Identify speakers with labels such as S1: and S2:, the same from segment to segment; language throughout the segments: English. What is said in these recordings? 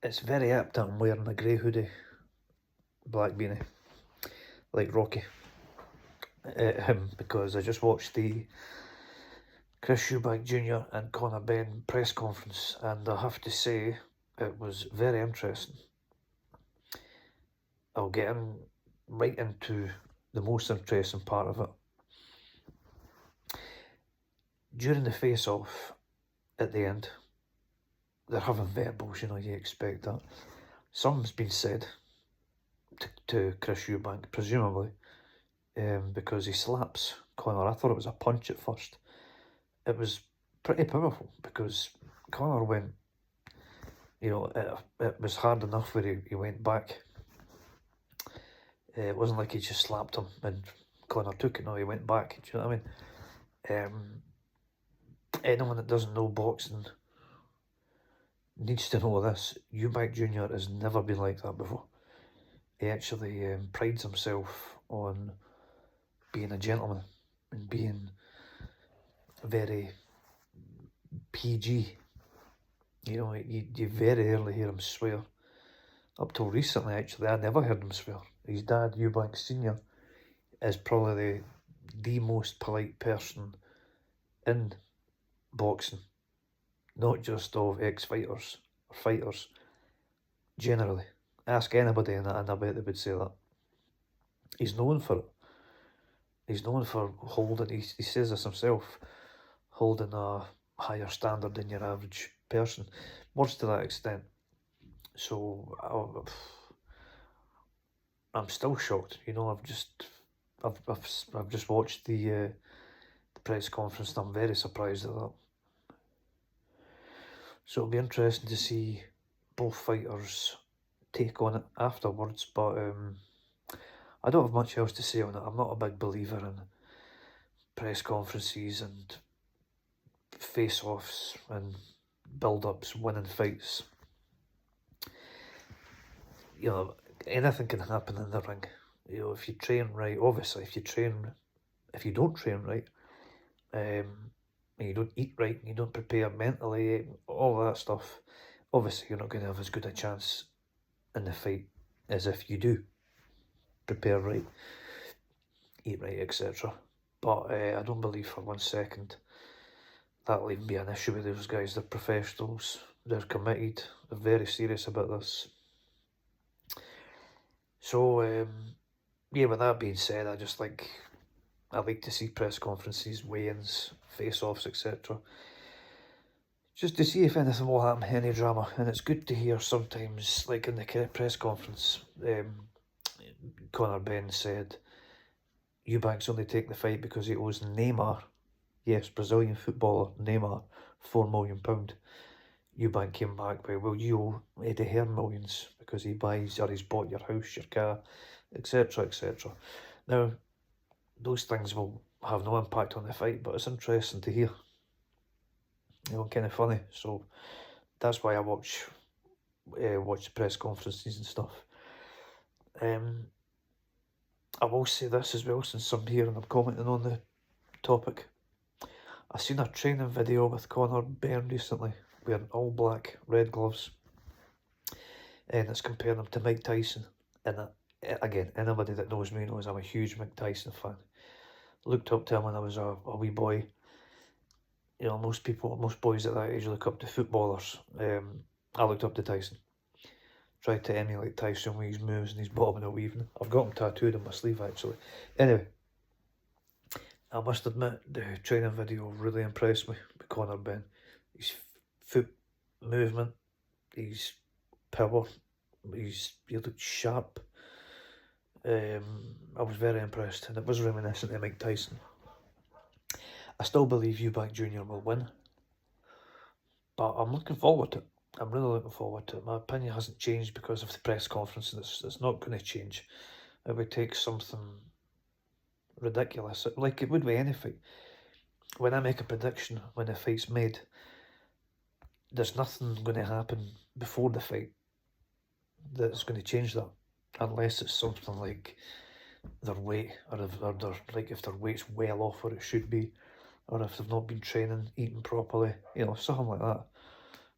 S1: it's very apt that I'm wearing a grey hoodie, black beanie, like Rocky. Because I just watched the Eubank Jr and Benn press conference, and I have to say it was very interesting. I'll get right into the most interesting part of it. During the face-off at the end, they're having verbals, you expect that. Something's been said to Chris Eubank, presumably, because he slaps Connor. I thought it was a punch at first. It was pretty powerful because Connor went, it was hard enough where he went back. It wasn't like he just slapped him and Connor took it. No, he went back. Do you know what I mean? Anyone that doesn't know boxing needs to know this. Eubank Jr has never been like that before. He actually prides himself on being a gentleman and being very PG. You very rarely hear him swear. Up till recently, actually, I never heard him swear. His dad, Eubank Sr, is probably the most polite person in boxing, not just of ex-fighters or fighters, generally. Ask anybody and I bet they would say that. He's known for it. He's known for holding, he says this himself, holding a higher standard than your average person. Words to that extent. So I'm still shocked. I've just watched the press conference and I'm very surprised at that. So it'll be interesting to see both fighters take on it afterwards, but I don't have much else to say on it. I'm not a big believer in press conferences and face-offs and build-ups, winning fights. Anything can happen in the ring. If you train right, obviously, if you don't train right, and you don't eat right, and you don't prepare mentally, all that stuff, obviously you're not going to have as good a chance in the fight as if you do prepare right, eat right, etc. But I don't believe for 1 second that'll even be an issue with those guys. They're professionals, they're committed, they're very serious about this. So, yeah, with that being said, I like to see press conferences, weigh-ins, face-offs, etc. Just to see if anything will happen, any drama. And it's good to hear sometimes, like in the press conference, Benn said, Eubank's only taking the fight because he owes Neymar, yes, Brazilian footballer, Neymar, £4 million. Eubank came back with, well, you owe Eddie Hearn millions because he buys or he's bought your house, your car, etc, etc. Now, those things will have no impact on the fight, but it's interesting to hear. Kind of funny. So that's why I watch the press conferences and stuff. I will say this as well, since I'm here and I'm commenting on the topic. I seen a training video with Benn recently, wearing all black, red gloves, and it's comparing him to Mike Tyson. And again, anybody that knows me knows I'm a huge Mike Tyson fan. Looked up to him when I was a wee boy. Most boys at that age look up to footballers. I looked up to Tyson. Tried to emulate Tyson with his moves and his bobbing and weaving. I've got him tattooed on my sleeve, actually. Anyway, I must admit, the training video really impressed me with Benn. His foot movement, his power, he looked sharp. I was very impressed, and it was reminiscent of Mike Tyson. I still believe Eubank Jr will win, but I'm looking forward to it. I'm really looking forward to it. My opinion hasn't changed because of the press conference, and it's not going to change. It would take something ridiculous, like it would with any fight. When I make a prediction, when the fight's made, there's nothing going to happen before the fight that's going to change that, unless it's something like their weight, or if their weight's well off where it should be, or if they've not been training, eating properly, something like that.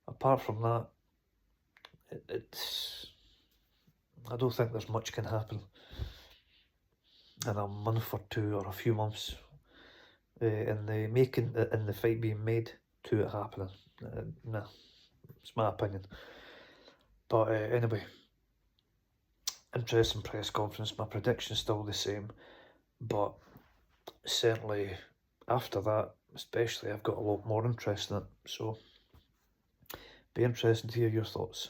S1: Apart from that, I don't think there's much can happen in a month or two or a few months in the fight being made to it happening. Nah, it's my opinion. But anyway, interesting press conference. My prediction's still the same, but certainly after that, especially, I've got a lot more interest in it. So, be interesting to hear your thoughts.